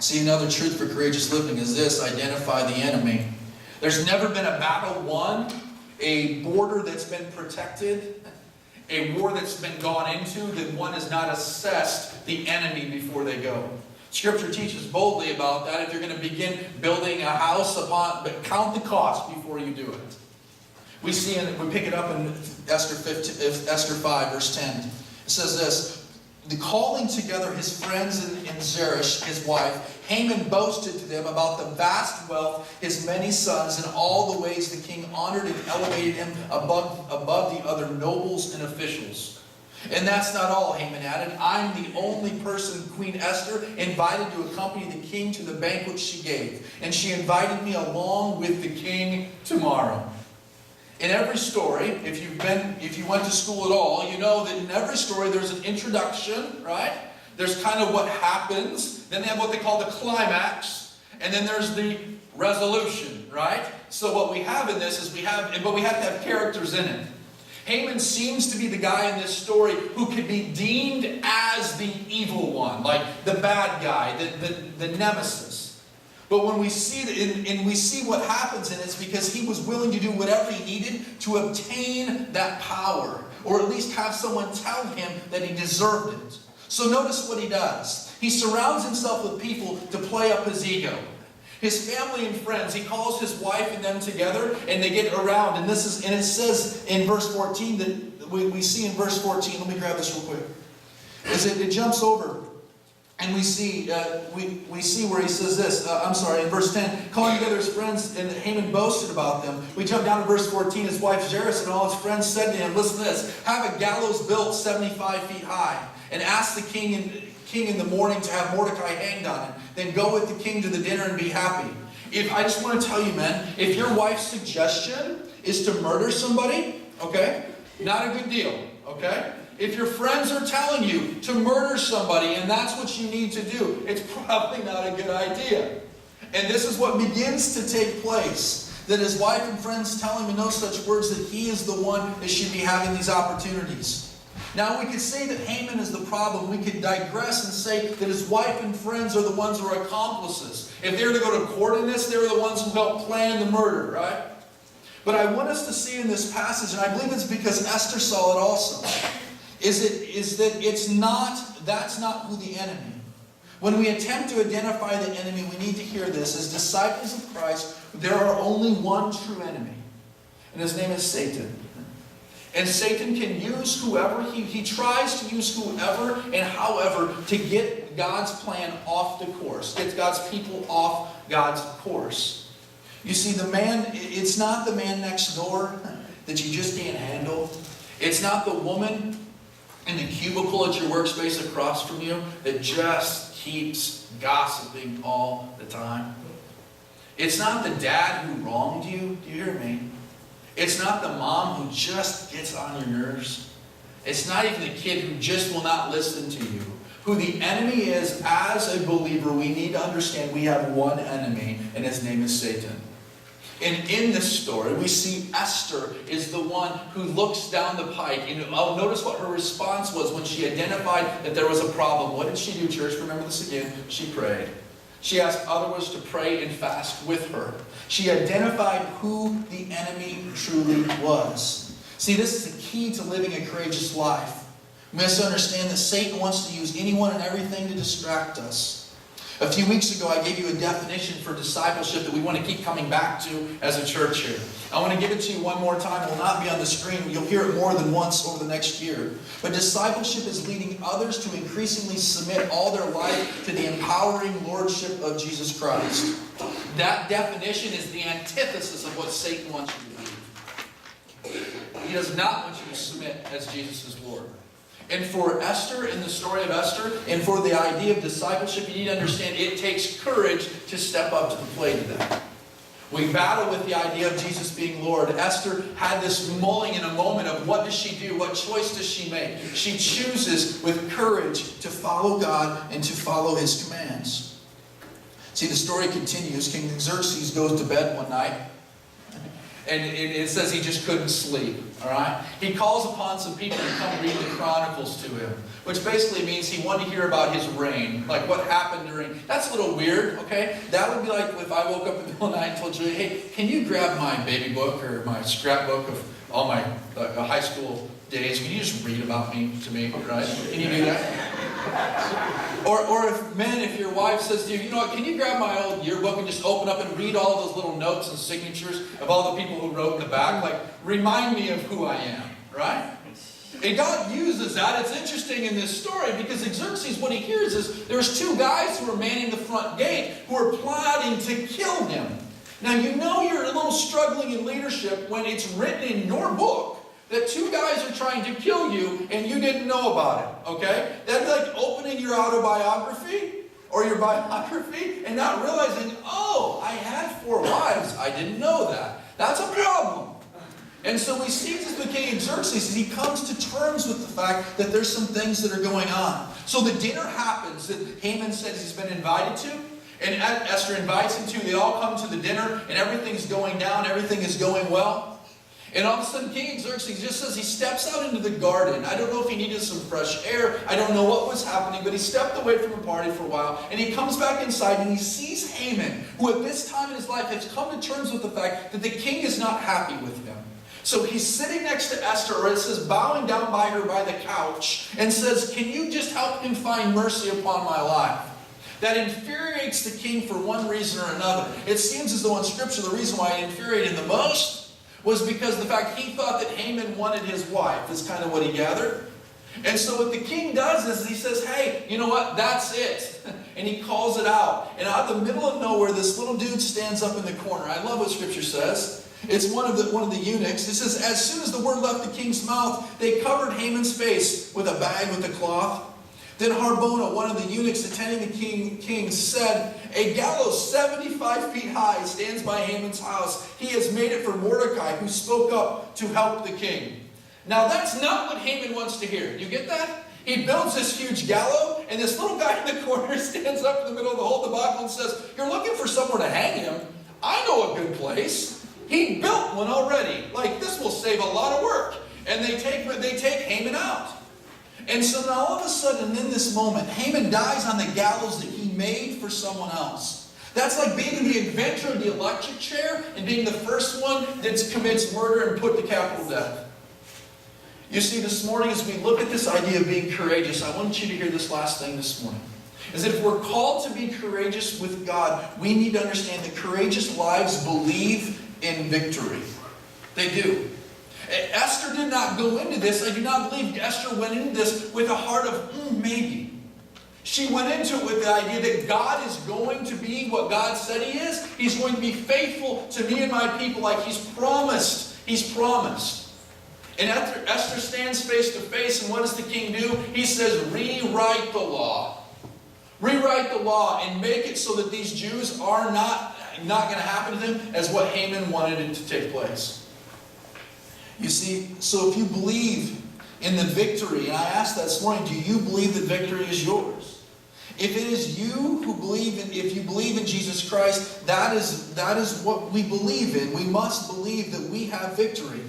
See, another truth for courageous living is this: identify the enemy. There's never been a battle won, a border that's been protected, a war that's been gone into, that one has not assessed the enemy before they go. Scripture teaches boldly about that. If you're going to begin building a house but count the cost before you do it. We pick it up in Esther 5, verse 10. It says this: the calling together his friends and Zeresh, his wife, Haman boasted to them about the vast wealth, his many sons, and all the ways the king honored and elevated him above the other nobles and officials. And that's not all, Haman added. I'm the only person, Queen Esther, invited to accompany the king to the banquet she gave. And she invited me along with the king tomorrow. In every story, if you went to school at all, you know that in every story there's an introduction, right? There's kind of what happens. Then they have what they call the climax. And then there's the resolution, right? So what we have in this is we have to have characters in it. Haman seems to be the guy in this story who could be deemed as the evil one, like the bad guy, the nemesis. But when we see what happens in it, it's because he was willing to do whatever he needed to obtain that power, or at least have someone tell him that he deserved it. So notice what he does. He surrounds himself with people to play up his ego. His family and friends, he calls his wife and them together, and they get around. And it says in verse 14 that we see in verse 14. Let me grab this real quick. It jumps over, and we see where he says this. In verse 10, calling together his friends, and Haman boasted about them. We jump down to verse 14. His wife Zeresh and all his friends said to him, "Listen to this: have a gallows built 75 feet high, and ask the king in the morning to have Mordecai hanged on it. Then go with the king to the dinner and be happy." I just want to tell you, man, if your wife's suggestion is to murder somebody, okay, not a good deal, okay? If your friends are telling you to murder somebody and that's what you need to do, it's probably not a good idea. And this is what begins to take place. That his wife and friends tell him in no such words that he is the one that should be having these opportunities. Now, we could say that Haman is the problem. We could digress and say that his wife and friends are the ones who are accomplices. If they were to go to court in this, they were the ones who helped plan the murder, right? But I want us to see in this passage, and I believe it's because Esther saw it also, that's not who the enemy. When we attempt to identify the enemy, we need to hear this. As disciples of Christ, there are only one true enemy, and his name is Satan. And Satan can use whoever, he tries to use whoever and however to get God's plan off the course, get God's people off God's course. You see, it's not the man next door that you just can't handle. It's not the woman in the cubicle at your workspace across from you that just keeps gossiping all the time. It's not the dad who wronged you. Do you hear me? It's not the mom who just gets on your nerves. It's not even the kid who just will not listen to you. Who the enemy is, as a believer, we need to understand we have one enemy, and his name is Satan. And in this story, we see Esther is the one who looks down the pike. And notice what her response was when she identified that there was a problem. What did she do, church? Remember this again. She prayed. She asked others to pray and fast with her. She identified who the enemy truly was. See, this is the key to living a courageous life. We must understand that Satan wants to use anyone and everything to distract us. A few weeks ago, I gave you a definition for discipleship that we want to keep coming back to as a church here. I want to give it to you one more time. It will not be on the screen. You'll hear it more than once over the next year. But discipleship is leading others to increasingly submit all their life to the empowering lordship of Jesus Christ. That definition is the antithesis of what Satan wants you to do. He does not want you to submit as Jesus is Lord. And for Esther, in the story of Esther, and for the idea of discipleship, you need to understand it takes courage to step up to the plate of that. We battle with the idea of Jesus being Lord. Esther had this mulling in a moment of what does she do? What choice does she make? She chooses with courage to follow God and to follow His commands. See, the story continues. King Xerxes goes to bed one night. And it says he just couldn't sleep, all right? He calls upon some people to come read the Chronicles to him, which basically means he wanted to hear about his reign, like what happened during... That's a little weird, okay? That would be like if I woke up in the middle of the night and told Julia, hey, can you grab my baby book or my scrapbook of all my high school days? Can you just read about me to me, right? Can you do that? Or if your wife says to you, you know what, can you grab my old yearbook and just open up and read all those little notes and signatures of all the people who wrote in the back? Like, remind me of who I am, right? And God uses that. It's interesting in this story because Xerxes, what he hears is there's two guys who are manning the front gate who are plotting to kill him. Now, you know you're a little struggling in leadership when it's written in your book that two guys are trying to kill you and you didn't know about it, okay? That's like opening your autobiography or your biography and not realizing, oh, I had 4 wives. I didn't know that. That's a problem. And so we see this with King Xerxes as he comes to terms with the fact that there's some things that are going on. So the dinner happens that Haman says he's been invited to. And Esther invites him to. They all come to the dinner and everything's going down. Everything is going well. And all of a sudden, King Xerxes just says he steps out into the garden. I don't know if he needed some fresh air. I don't know what was happening, but he stepped away from the party for a while. And he comes back inside and he sees Haman, who at this time in his life has come to terms with the fact that the king is not happy with him. So he's sitting next to Esther, or it says bowing down by her by the couch, and says, can you just help him find mercy upon my life? That infuriates the king for one reason or another. It seems as though in Scripture the reason why it infuriated him the most was because of the fact he thought that Haman wanted his wife. That's kind of what he gathered. And so what the king does is he says, hey, you know what? That's it. And he calls it out. And out of the middle of nowhere, this little dude stands up in the corner. I love what Scripture says. It's one of the eunuchs. It says, as soon as the word left the king's mouth, they covered Haman's face with a bag with a cloth. Then Harbona, one of the eunuchs attending the king, said, a gallows 75 feet high stands by Haman's house. He has made it for Mordecai, who spoke up to help the king. Now that's not what Haman wants to hear. You get that? He builds this huge gallows, and this little guy in the corner stands up in the middle of the whole debacle and says, you're looking for somewhere to hang him? I know a good place. He built one already. Like, this will save a lot of work. And they take Haman out. And so now all of a sudden, in this moment, Haman dies on the gallows that he made for someone else. That's like being the inventor of the electric chair and being the first one that commits murder and put to capital death. You see, this morning as we look at this idea of being courageous, I want you to hear this last thing this morning. Is that if we're called to be courageous with God, we need to understand that courageous lives believe in victory. They do. Esther did not go into this. I do not believe Esther went into this with a heart of, maybe. She went into it with the idea that God is going to be what God said He is. He's going to be faithful to me and my people like He's promised. He's promised. And after Esther stands face to face, and what does the king do? He says, rewrite the law. Rewrite the law and make it so that these Jews are not going to happen to them as what Haman wanted it to take place. You see, so if you believe in the victory, and I asked that this morning, do you believe that victory is yours? If it is you who believe in, if you believe in Jesus Christ, that is what we believe in. We must believe that we have victory.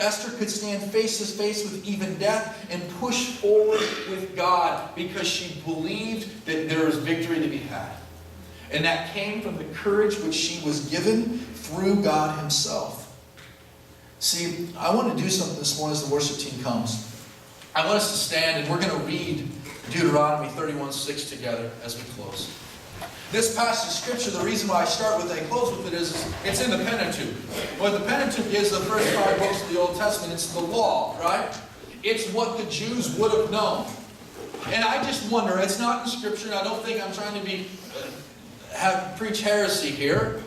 Esther could stand face to face with even death and push forward with God because she believed that there was victory to be had. And that came from the courage which she was given through God Himself. See, I want to do something this morning as the worship team comes. I want us to stand and we're going to read Deuteronomy 31:6 together as we close. This passage of Scripture, the reason why I start with it and close with it is it's in the Pentateuch. What the Pentateuch is, the first 5 books of the Old Testament, it's the law, right? It's what the Jews would have known. And I just wonder, it's not in Scripture, and I don't think I'm trying to be preach heresy here,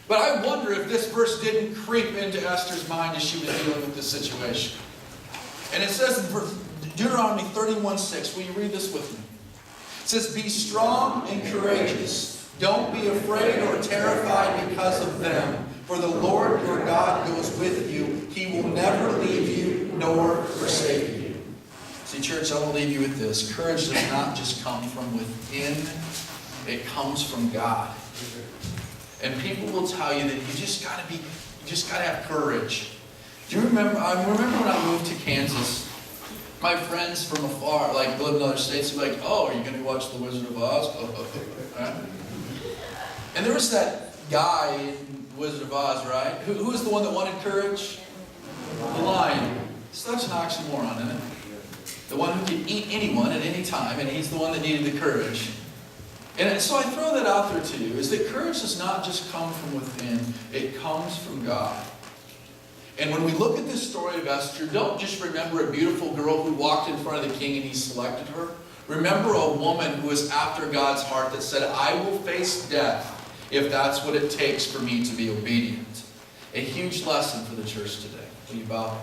but I wonder if this verse didn't creep into Esther's mind as she was dealing with this situation. And it says in Deuteronomy 31:6, will you read this with me? It says, be strong and courageous. Don't be afraid or terrified because of them. For the Lord your God goes with you. He will never leave you nor forsake you. See, church, I will leave you with this. Courage does not just come from within. It comes from God. And people will tell you that you just got to be, You just got to have courage. Do you remember? I remember when I moved to Kansas, my friends from afar, like live in other states, would be like, "Oh, are you going to watch The Wizard of Oz?" Right? And there was that guy in The Wizard of Oz, right? Who was the one that wanted courage? The lion. Such an oxymoron, isn't it? The one who could eat anyone at any time, and he's the one that needed the courage. And so I throw that out there to you, is that courage does not just come from within, it comes from God. And when we look at this story of Esther, don't just remember a beautiful girl who walked in front of the king and he selected her. Remember a woman who was after God's heart that said, I will face death if that's what it takes for me to be obedient. A huge lesson for the church today. Will you bow?